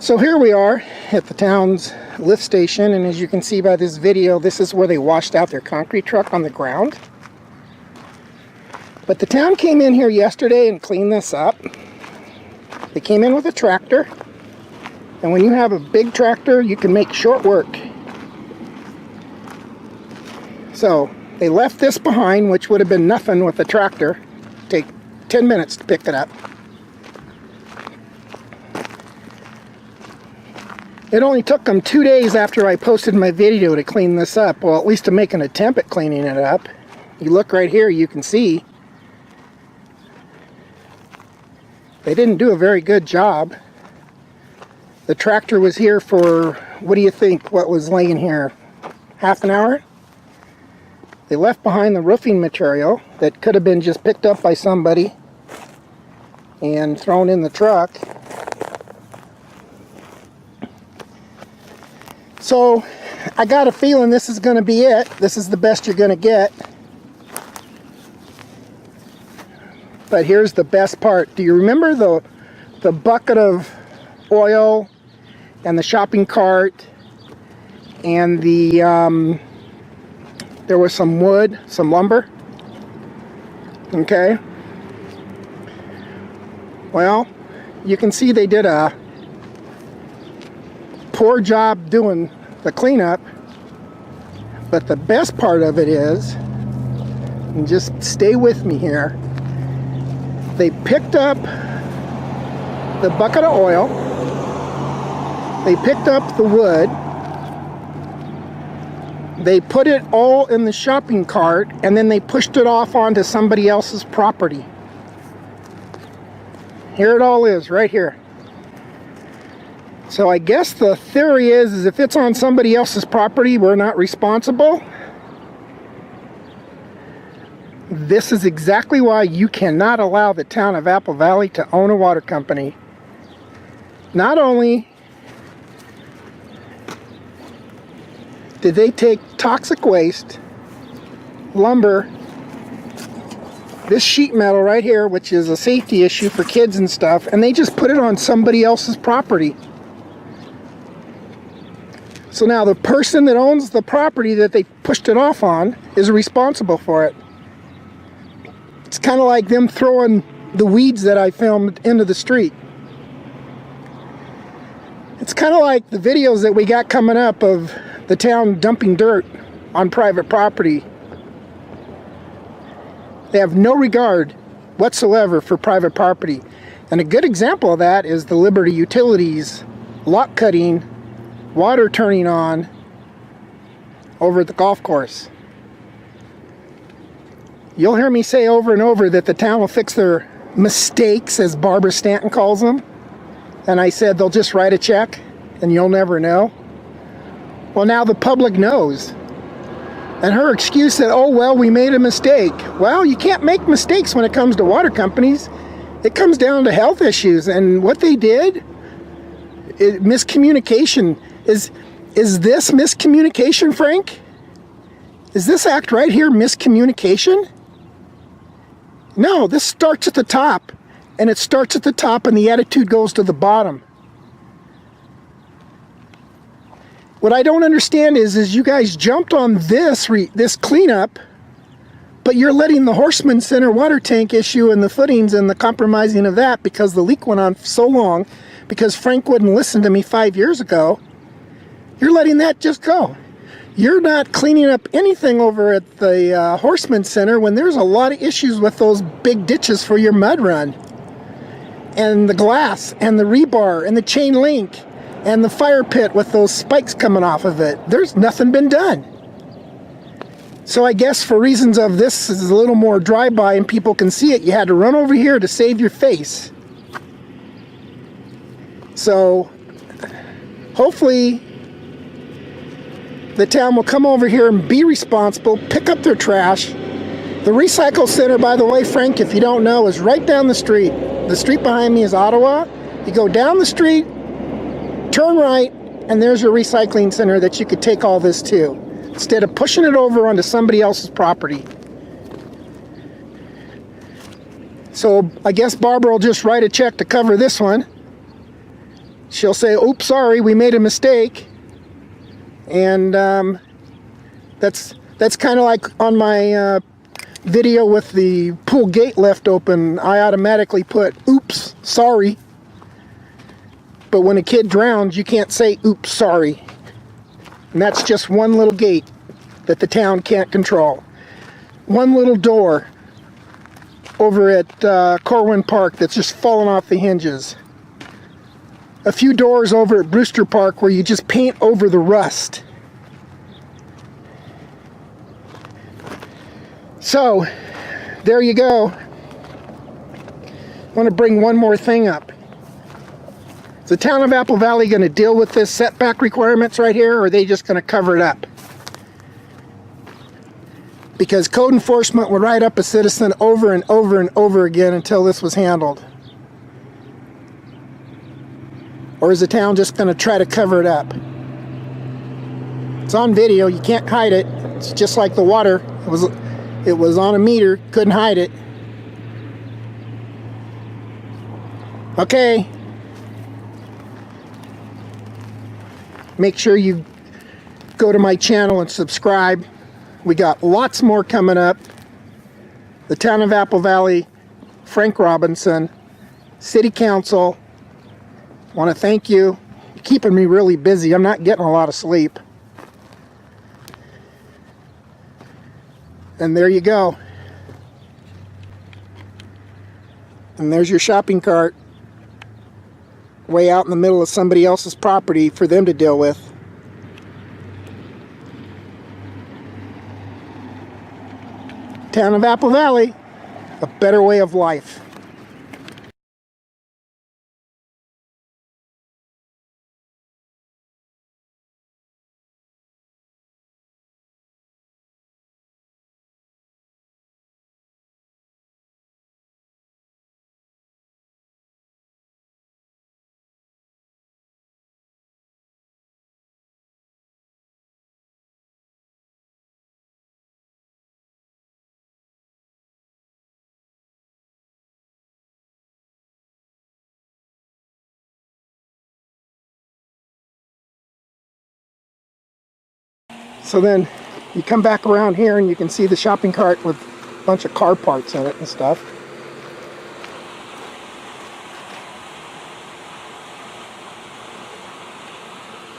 So here we are at the town's lift station, and as you can see by this video, this is where they washed out their concrete truck on the ground. But the town came in here yesterday and cleaned this up. They came in with a tractor, and when you have a big tractor, you can make short work. So they left this behind, which would have been nothing with the tractor. Take 10 minutes to pick it up. It only took them 2 days after I posted my video to clean this up. Well, at least to make an attempt at cleaning it up. You look right here, you can see they didn't do a very good job. The tractor was here for, what do you think, what was laying here? Half an hour? They left behind the roofing material that could have been just picked up by somebody and thrown in the truck. So I got a feeling this is going to be it. This is the best you're going to get. But here's the best part. Do you remember the bucket of oil and the shopping cart and the there was some wood, some lumber? Okay. Well, you can see they did a poor job doing the cleanup, but the best part of it is, and just stay with me here, they picked up the bucket of oil, they picked up the wood, they put it all in the shopping cart, and then they pushed it off onto somebody else's property. Here it all is, right here. So I guess the theory is if it's on somebody else's property, we're not responsible. This is exactly why you cannot allow the town of Apple Valley to own a water company. Not only did they take toxic waste, lumber, this sheet metal right here, which is a safety issue for kids and stuff, and they just put it on somebody else's property. So now the person that owns the property that they pushed it off on is responsible for it. It's kind of like them throwing the weeds that I filmed into the street. It's kind of like the videos that we got coming up of the town dumping dirt on private property. They have no regard whatsoever for private property. And a good example of that is the Liberty Utilities lot cutting, water turning on over at the golf course. You'll hear me say over and over that the town will fix their mistakes, as Barbara Stanton calls them. And I said they'll just write a check and you'll never know. Well, now the public knows. And her excuse that, oh, well, we made a mistake. Well, you can't make mistakes when it comes to water companies. It comes down to health issues. And what they did, miscommunication. Is this miscommunication, Frank? Is this act right here miscommunication? No, this starts at the top. And it starts at the top and the attitude goes to the bottom. What I don't understand is you guys jumped on this cleanup, but you're letting the Horseman Center water tank issue and the footings and the compromising of that, because the leak went on so long, because Frank wouldn't listen to me 5 years ago, you're letting that just go. You're not cleaning up anything over at the Horseman Center when there's a lot of issues with those big ditches for your mud run. And the glass and the rebar and the chain link and the fire pit with those spikes coming off of it. There's nothing been done. So I guess for reasons of this is a little more drive-by and people can see it, you had to run over here to save your face. So hopefully the town will come over here and be responsible, pick up their trash. The recycle center, by the way, Frank, if you don't know, is right down the street. The street behind me is Ottawa. You go down the street, turn right, and there's your recycling center that you could take all this to, instead of pushing it over onto somebody else's property. So I guess Barbara will just write a check to cover this one. she'll say, oops, sorry, we made a mistake. And that's kind of like on my video with the pool gate left open. I automatically put, oops, sorry. But when a kid drowns, you can't say, oops, sorry. And that's just one little gate that the town can't control. One little door over at Corwin Park that's just fallen off the hinges. A few doors over at Brewster Park where you just paint over the rust. So, there you go. I want to bring one more thing up. Is the town of Apple Valley going to deal with this setback requirements right here, or are they just going to cover it up? Because code enforcement would write up a citizen over and over and over again until this was handled. Or is the town just going to try to cover it up? It's on video, you can't hide it. It's just like the water. It was on a meter, couldn't hide it. Okay. Make sure you go to my channel and subscribe. We got lots more coming up. The town of Apple Valley, Frank Robinson, City Council. I want to thank you. You're keeping me really busy. I'm not getting a lot of sleep. And there you go. And there's your shopping cart. Way out in the middle of somebody else's property for them to deal with. Town of Apple Valley, a better way of life. So then you come back around here and you can see the shopping cart with a bunch of car parts in it and stuff.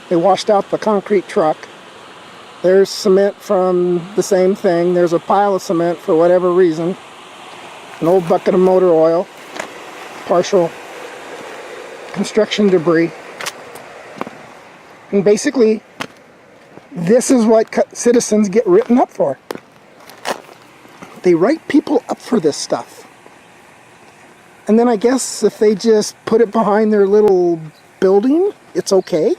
They washed out the concrete truck. There's cement from the same thing. There's a pile of cement for whatever reason. An old bucket of motor oil. Partial construction debris. And basically, this is what citizens get written up for. They write people up for this stuff. And then I guess if they just put it behind their little building, it's okay.